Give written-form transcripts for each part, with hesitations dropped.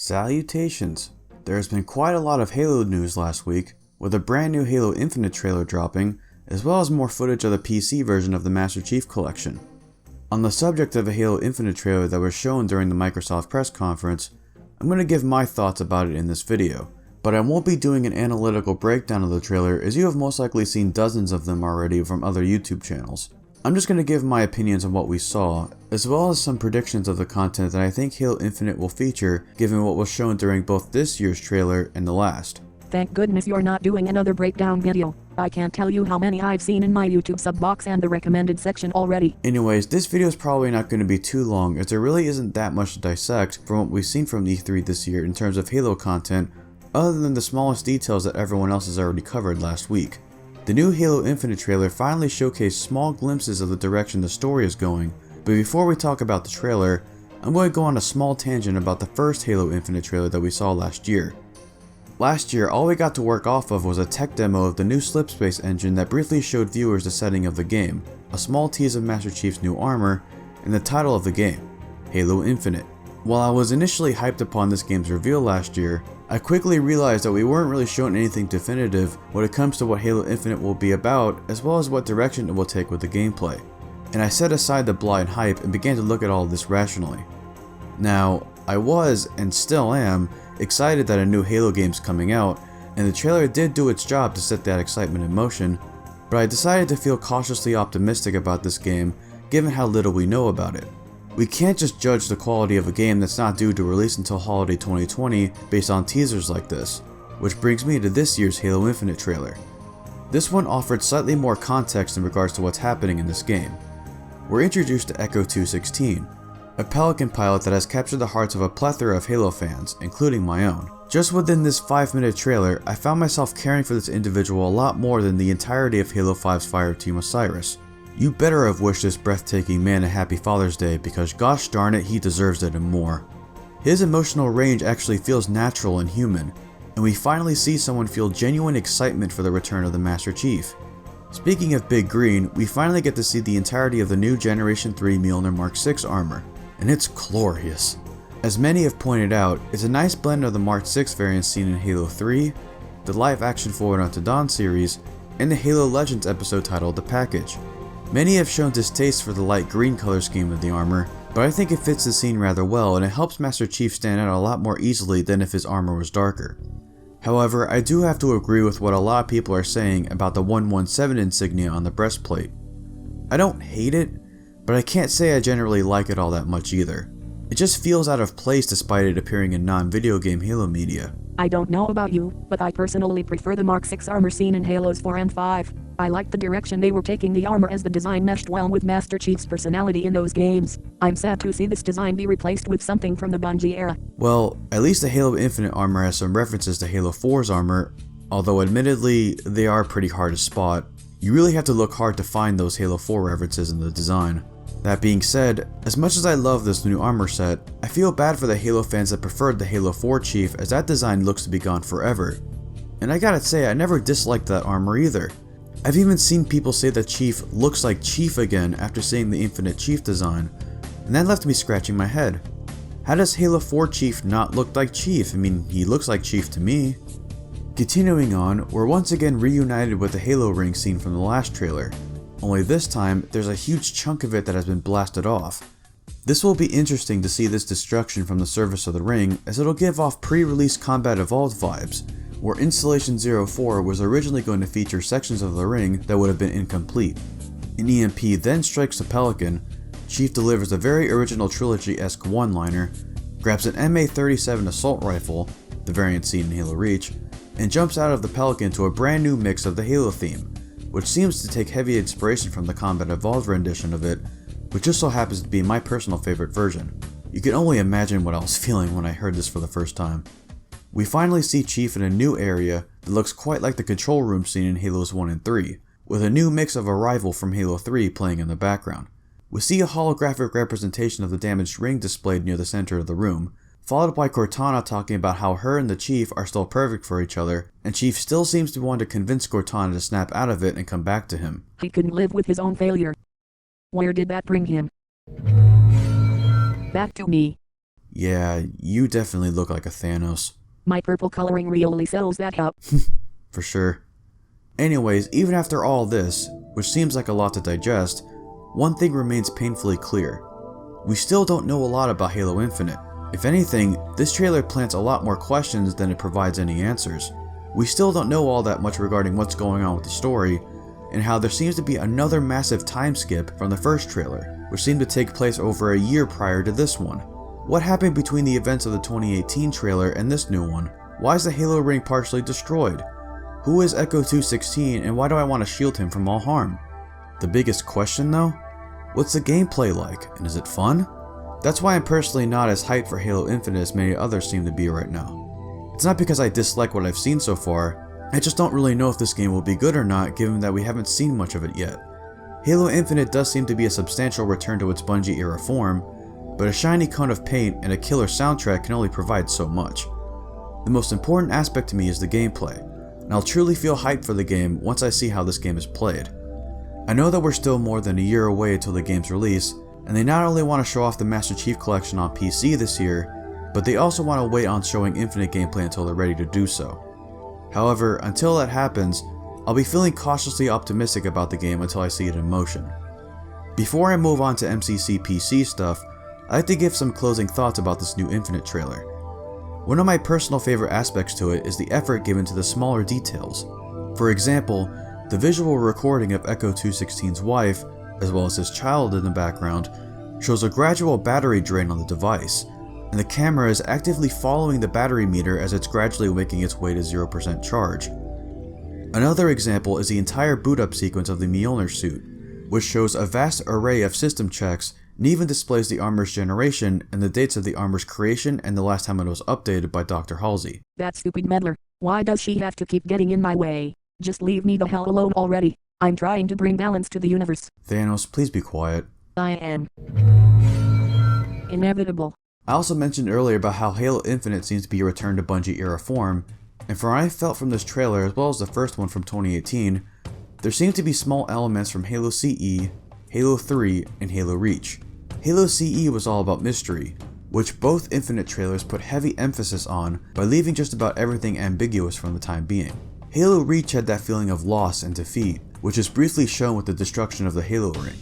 Salutations! There has been quite a lot of Halo news last week, with a brand new Halo Infinite trailer dropping, as well as more footage of the PC version of the Master Chief Collection. On the subject of a Halo Infinite trailer that was shown during the Microsoft press conference, I'm going to give my thoughts about it in this video, but I won't be doing an analytical breakdown of the trailer as you have most likely seen dozens of them already from other YouTube channels. I'm just going to give my opinions on what we saw, as well as some predictions of the content that I think Halo Infinite will feature given what was shown during both this year's trailer and the last. Thank goodness you're not doing another breakdown video. I can't tell you how many I've seen in my YouTube sub box and the recommended section already. Anyways, this video is probably not going to be too long as there really isn't that much to dissect from what we've seen from E3 this year in terms of Halo content, other than the smallest details that everyone else has already covered last week. The new Halo Infinite trailer finally showcased small glimpses of the direction the story is going, but before we talk about the trailer, I'm going to go on a small tangent about the first Halo Infinite trailer that we saw last year. Last year, all we got to work off of was a tech demo of the new Slipspace engine that briefly showed viewers the setting of the game, a small tease of Master Chief's new armor, and the title of the game, Halo Infinite. While I was initially hyped upon this game's reveal last year, I quickly realized that we weren't really shown anything definitive when it comes to what Halo Infinite will be about, as well as what direction it will take with the gameplay. And I set aside the blind hype and began to look at all of this rationally. Now, I was, and still am, excited that a new Halo game's coming out, and the trailer did do its job to set that excitement in motion, but I decided to feel cautiously optimistic about this game given how little we know about it. We can't just judge the quality of a game that's not due to release until holiday 2020 based on teasers like this, which brings me to this year's Halo Infinite trailer. This one offered slightly more context in regards to what's happening in this game. We're introduced to Echo 216, a Pelican pilot that has captured the hearts of a plethora of Halo fans, including my own. Just within this 5-minute trailer, I found myself caring for this individual a lot more than the entirety of Halo 5's Fireteam Osiris. You better have wished this breathtaking man a happy Father's Day because gosh darn it, he deserves it and more. His emotional range actually feels natural and human, and we finally see someone feel genuine excitement for the return of the Master Chief. Speaking of Big Green, we finally get to see the entirety of the new Generation 3 Mjolnir Mark 6 armor, and it's glorious. As many have pointed out, it's a nice blend of the Mark 6 variants seen in Halo 3, the live-action Forward Unto Dawn series, and the Halo Legends episode titled The Package. Many have shown distaste for the light green color scheme of the armor, but I think it fits the scene rather well and it helps Master Chief stand out a lot more easily than if his armor was darker. However, I do have to agree with what a lot of people are saying about the 117 insignia on the breastplate. I don't hate it, but I can't say I generally like it all that much either. It just feels out of place despite it appearing in non-video game Halo media. I don't know about you, but I personally prefer the Mark 6 armor seen in Halos 4 and 5. I liked the direction they were taking the armor as the design meshed well with Master Chief's personality in those games. I'm sad to see this design be replaced with something from the Bungie era. Well, at least the Halo Infinite armor has some references to Halo 4's armor, although admittedly they are pretty hard to spot. You really have to look hard to find those Halo 4 references in the design. That being said, as much as I love this new armor set, I feel bad for the Halo fans that preferred the Halo 4 Chief as that design looks to be gone forever. And I gotta say, I never disliked that armor either. I've even seen people say that Chief looks like Chief again after seeing the Infinite Chief design, and that left me scratching my head. How does Halo 4 Chief not look like Chief? I mean, he looks like Chief to me. Continuing on, we're once again reunited with the Halo ring scene from the last trailer. Only this time, there's a huge chunk of it that has been blasted off. This will be interesting to see this destruction from the surface of the ring, as it'll give off pre-release Combat Evolved vibes, where Installation 04 was originally going to feature sections of the ring that would have been incomplete. An EMP then strikes the Pelican, Chief delivers a very original trilogy-esque one-liner, grabs an MA-37 assault rifle, the variant seen in Halo Reach, and jumps out of the Pelican to a brand new mix of the Halo theme, which seems to take heavy inspiration from the Combat Evolved rendition of it, which just so happens to be my personal favorite version. You can only imagine what I was feeling when I heard this for the first time. We finally see Chief in a new area that looks quite like the control room scene in Halos 1 and 3, with a new mix of Arrival from Halo 3 playing in the background. We see a holographic representation of the damaged ring displayed near the center of the room, followed by Cortana talking about how her and the Chief are still perfect for each other, and Chief still seems to want to convince Cortana to snap out of it and come back to him. He couldn't live with his own failure. Where did that bring him? Back to me. Yeah, you definitely look like a Thanos. My purple coloring really sells that up. For sure. Anyways, even after all this, which seems like a lot to digest, one thing remains painfully clear. We still don't know a lot about Halo Infinite. If anything, this trailer plants a lot more questions than it provides any answers. We still don't know all that much regarding what's going on with the story, and how there seems to be another massive time skip from the first trailer, which seemed to take place over a year prior to this one. What happened between the events of the 2018 trailer and this new one? Why is the Halo ring partially destroyed? Who is Echo 216 and why do I want to shield him from all harm? The biggest question though? What's the gameplay like, and is it fun? That's why I'm personally not as hyped for Halo Infinite as many others seem to be right now. It's not because I dislike what I've seen so far, I just don't really know if this game will be good or not given that we haven't seen much of it yet. Halo Infinite does seem to be a substantial return to its Bungie era form, but a shiny cone of paint and a killer soundtrack can only provide so much. The most important aspect to me is the gameplay, and I'll truly feel hyped for the game once I see how this game is played. I know that we're still more than a year away until the game's release, and they not only want to show off the Master Chief Collection on PC this year, but they also want to wait on showing Infinite gameplay until they're ready to do so. However, until that happens, I'll be feeling cautiously optimistic about the game until I see it in motion. Before I move on to MCC PC stuff, I'd like to give some closing thoughts about this new Infinite trailer. One of my personal favorite aspects to it is the effort given to the smaller details. For example, the visual recording of Echo 216's wife, as well as his child in the background, shows a gradual battery drain on the device, and the camera is actively following the battery meter as it's gradually making its way to 0% charge. Another example is the entire boot up sequence of the Mjolnir suit, which shows a vast array of system checks and even displays the armor's generation and the dates of the armor's creation and the last time it was updated by Dr. Halsey. That stupid meddler. Why does she have to keep getting in my way? Just leave me the hell alone already. I'm trying to bring balance to the universe. Thanos, please be quiet. I am. Inevitable. I also mentioned earlier about how Halo Infinite seems to be a return to Bungie era form, and from what I felt from this trailer as well as the first one from 2018, there seem to be small elements from Halo CE, Halo 3, and Halo Reach. Halo CE was all about mystery, which both Infinite trailers put heavy emphasis on by leaving just about everything ambiguous from the time being. Halo Reach had that feeling of loss and defeat, which is briefly shown with the destruction of the Halo ring.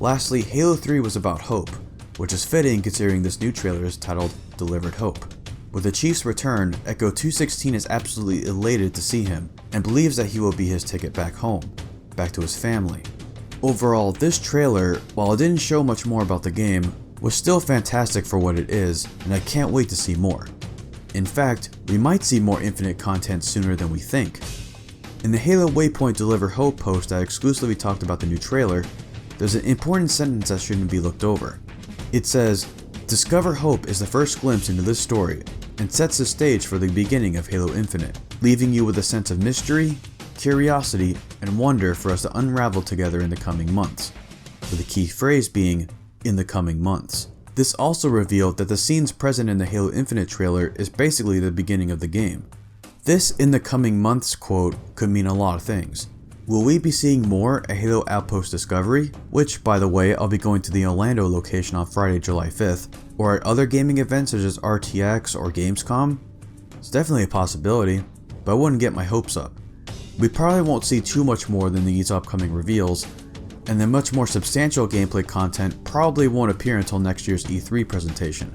Lastly, Halo 3 was about hope, which is fitting considering this new trailer is titled Delivered Hope. With the Chief's return, Echo 216 is absolutely elated to see him, and believes that he will be his ticket back home, back to his family. Overall, this trailer, while it didn't show much more about the game, was still fantastic for what it is, and I can't wait to see more. In fact, we might see more Infinite content sooner than we think. In the Halo Waypoint Deliver Hope post that exclusively talked about the new trailer, there's an important sentence that shouldn't be looked over. It says, "Discover Hope is the first glimpse into this story, and sets the stage for the beginning of Halo Infinite, leaving you with a sense of mystery, curiosity, and wonder for us to unravel together in the coming months," with the key phrase being, "in the coming months." This also revealed that the scenes present in the Halo Infinite trailer is basically the beginning of the game. This "in the coming months" quote could mean a lot of things. Will we be seeing more at Halo Outpost Discovery, which, by the way, I'll be going to the Orlando location on Friday, July 5th, or at other gaming events such as RTX or Gamescom? It's definitely a possibility, but I wouldn't get my hopes up. We probably won't see too much more than these upcoming reveals, and the much more substantial gameplay content probably won't appear until next year's E3 presentation.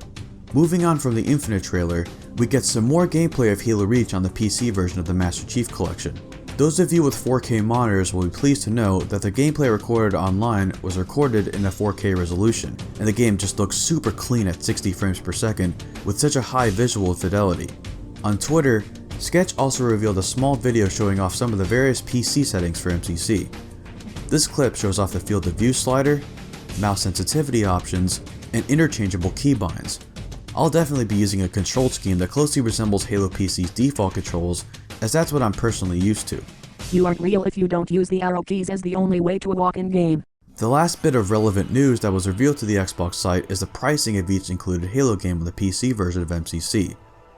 Moving on from the Infinite trailer, we get some more gameplay of Halo Reach on the PC version of the Master Chief Collection. Those of you with 4K monitors will be pleased to know that the gameplay recorded online was recorded in a 4K resolution, and the game just looks super clean at 60 frames per second with such a high visual fidelity. On Twitter, Sketch also revealed a small video showing off some of the various PC settings for MCC. This clip shows off the field of view slider, mouse sensitivity options, and interchangeable keybinds. I'll definitely be using a control scheme that closely resembles Halo PC's default controls, as that's what I'm personally used to. You aren't real if you don't use the arrow keys as the only way to walk in game. The last bit of relevant news that was revealed to the Xbox site is the pricing of each included Halo game on the PC version of MCC.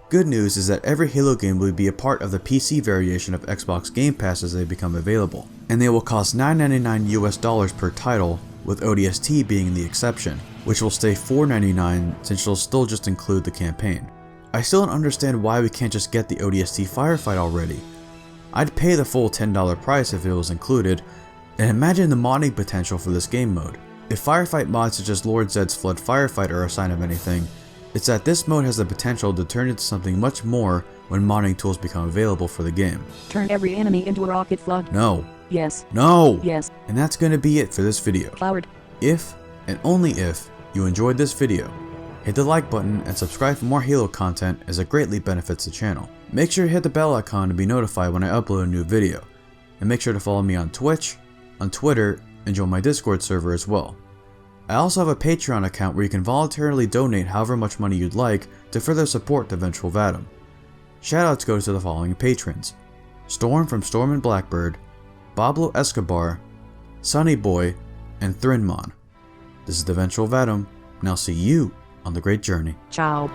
Good news is that every Halo game will be a part of the PC variation of Xbox Game Pass as they become available, and they will cost $9.99 US per title, with ODST being the exception. which will stay $4.99 since it'll still just include the campaign. I still don't understand why we can't just get the ODST firefight already. I'd pay the full $10 price if it was included, and imagine the modding potential for this game mode. If firefight mods such as Lord Zed's Flood Firefight are a sign of anything, it's that this mode has the potential to turn into something much more when modding tools become available for the game. Turn every enemy into a rocket flood. No. Yes. No! Yes. And that's gonna be it for this video. Coward. If, and only if, you enjoyed this video, hit the like button and subscribe for more Halo content as it greatly benefits the channel. Make sure to hit the bell icon to be notified when I upload a new video. And make sure to follow me on Twitch, on Twitter, and join my Discord server as well. I also have a Patreon account where you can voluntarily donate however much money you'd like to further support the Vengeful Vadam. Shoutouts go to the following patrons: Storm from Storm and Blackbird, Pablo Escobar, Sunny Boy, and Thrinmon. This is the Vengeful Vadam, and I'll see you on the great journey. Ciao.